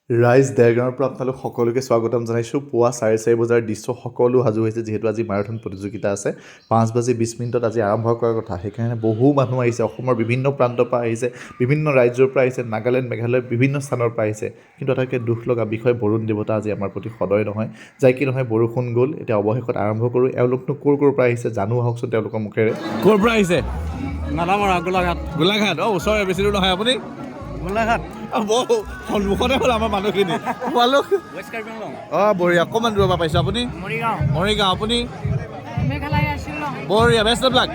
ৰাইজ দেৰগাঁৱৰ পৰা আপোনালোক সকলোকে স্বাগতম জনাইছোঁ। পুৱা 4:30 বজাৰ দৃশ্য সকলো সাজু হৈছে, যিহেতু আজি মাৰাথন প্ৰতিযোগিতা আছে। 5:20 আজি আৰম্ভ কৰাৰ কথা, সেইকাৰণে বহু মানুহ আহিছে। অসমৰ বিভিন্ন প্ৰান্তৰ পৰা আহিছে, বিভিন্ন ৰাজ্যৰ পৰা আহিছে, নাগালেণ্ড মেঘালয়ৰ বিভিন্ন স্থানৰ পৰা আহিছে। কিন্তু আটাইতকৈ দুখ লগা বিষয়, বৰুণ দেৱতা আজি আমাৰ প্ৰতি সদয় নহয়। যাই কি নহয়, বৰষুণ গ'ল। এতিয়া অৱশেষত আৰম্ভ কৰোঁ। এওঁলোকনো ক'ৰ পৰা আহিছে জানো আহকচোন তেওঁলোকৰ মুখেৰে। ক'ৰ পৰা আহিছে? নালামৰা গোলাঘাট। গোলাঘাট। ওচৰৰে, বেছি দূৰ নহয়। আপুনি? গোলাঘাট। বহু সন্মুখতে হ'ল আমাৰ মানুহখিনি। তোমালোক? বঢ়িয়া। অকণমান দূৰৰ পৰা পাইছোঁ। আপুনি? মৰিগাঁও। আপুনি? বঢ়িয়া, বেষ্ট অফ লাক।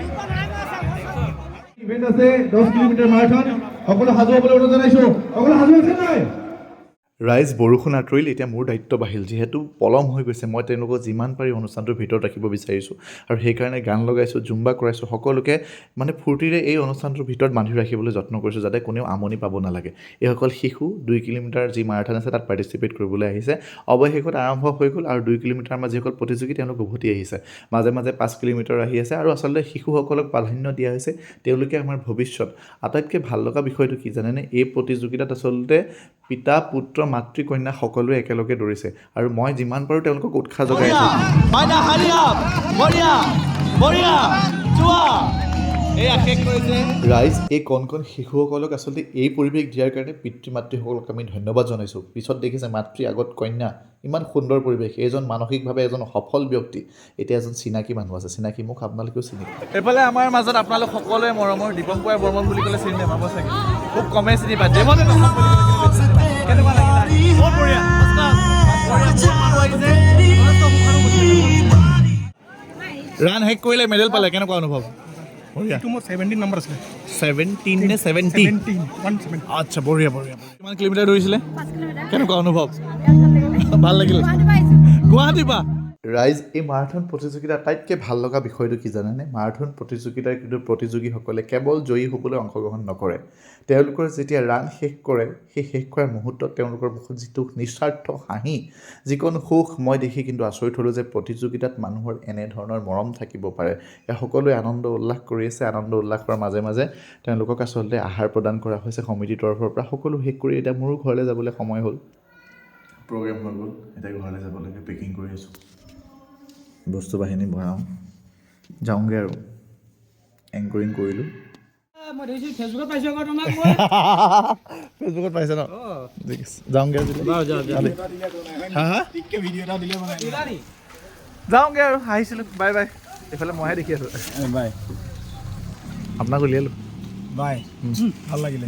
ইভেন্ট আছে 10 কিলোমিটাৰ মাৰাথন। সকলো সাজু হ'বলৈ অনুৰোধ জনাইছোঁ। সকলো সাজু আছে নাই? ৰাইজ বৰষুণ আঁতৰিল, এতিয়া মোৰ দায়িত্ব বাঢ়িল। যিহেতু পলম হৈ গৈছে, মই তেওঁলোকক যিমান পাৰি অনুষ্ঠানটোৰ ভিতৰত ৰাখিব বিচাৰিছোঁ আৰু সেইকাৰণে গান লগাইছোঁ, জুম্বা কৰাইছোঁ, সকলোকে মানে ফূৰ্তিৰে এই অনুষ্ঠানটোৰ ভিতৰত বান্ধি ৰাখিবলৈ যত্ন কৰিছোঁ, যাতে কোনেও আমনি পাব নালাগে। এইসকল শিশু 2 কিলোমিটাৰ যি মাৰাথন আছে তাত পাৰ্টিচিপেট কৰিবলৈ আহিছে। অৱশেষত আৰম্ভ হৈ গ'ল আৰু 2 কিলোমিটাৰ আমাৰ যিসকল প্ৰতিযোগী তেওঁলোক উভতি আহিছে। মাজে মাজে 5 কিলোমিটাৰ আহি আছে আৰু আচলতে শিশুসকলক প্ৰাধান্য দিয়া হৈছে, তেওঁলোকে আমাৰ ভৱিষ্যত। আটাইতকৈ ভাল লগা বিষয়টো কি জানেনে? এই প্ৰতিযোগিতাত আচলতে পিতা, পুত্ৰ, মাতৃ, কন্যা সকলোৱে একেলগে দৌৰিছে আৰু মই যিমান পাৰোঁ তেওঁলোকক উৎসাহ যোগাই আছোঁ। ৰাইজ, এই কণ শিশুসকলক আচলতে এই পৰিৱেশ দিয়াৰ কাৰণে পিতৃ মাতৃসকলক আমি ধন্যবাদ জনাইছোঁ। পিছত দেখিছে মাতৃ আগত কন্যা, ইমান সুন্দৰ পৰিৱেশ। এইজন মানসিকভাৱে এজন সফল ব্যক্তি, এতিয়া এজন চিনাকি মানুহ আছে, চিনাকি মুখ আপোনালোকেও চিনি পায়। এইফালে আমাৰ মাজত আপোনালোক সকলোৱে মৰমৰ দীপংকৰ বৰ্মন বুলি ক'লে চিনি নাপাব চাগে, খুব কমেই চিনি পায়। কেনেকুৱা লাগিলে? বহুত বঢ়িয়া। ৰান শেষ কৰিলে, মেডেল পালে, কেনেকুৱা অনুভৱ? এইটো মোৰ 17 নম্বৰ আছিলে। 17 নে 70? 17 আচ্ছা, বঢ়িয়া। কিমান কিলোমিটাৰ দৌৰিছিলে? কেনেকুৱা অনুভৱ? ভাল লাগিল। গুৱাহাটীৰ পৰা ৰাইজ, এই মাৰাথন প্ৰতিযোগিতাৰ আটাইতকৈ ভাল লগা বিষয়টো কি জানেনে? মাৰাথন প্ৰতিযোগিতাৰ কিন্তু প্ৰতিযোগীসকলে কেৱল জয়ী হ'বলৈ অংশগ্ৰহণ নকৰে। তেওঁলোকৰ যেতিয়া ৰাণ শেষ কৰে, সেই শেষ কৰাৰ মুহূৰ্তত তেওঁলোকৰ মুখত যিটো নিস্বাৰ্থ হাঁহি, যিকোনো সুখ, মই দেখি কিন্তু আচৰিত হ'লোঁ যে প্ৰতিযোগিতাত মানুহৰ এনেধৰণৰ মৰম থাকিব পাৰে। এয়া সকলোৱে আনন্দ উল্লাস কৰি আছে। আনন্দ উল্লাস কৰাৰ মাজে মাজে তেওঁলোকক আচলতে আহাৰ প্ৰদান কৰা হৈছে সমিতিৰ তৰফৰ পৰা। সকলো শেষ কৰি এতিয়া মোৰো ঘৰলৈ যাবলৈ সময় হ'ল। প্ৰগ্ৰেম হৈ গ'ল, এতিয়া ঘৰলৈ যাব লাগে। পেকিং কৰি আছোঁ, বস্তু বাহিনী ভৰাওঁ, যাওঁগৈ আৰু। এংকৰিং কৰিলোঁ। মই দেখিছোঁ ফেচবুকত পাইছোঁ আকৌ তোমাক। ফেচবুকত পাইছে ন? ঠিক আছে, যাওঁগৈ আজি। যাওঁগৈ আৰু, আহিছিলোঁ। Bye bye. এইফালে মইহে দেখি আছোঁ। বাই আপোনাক উলিয়ালোঁ। বাই, ভাল লাগিলে।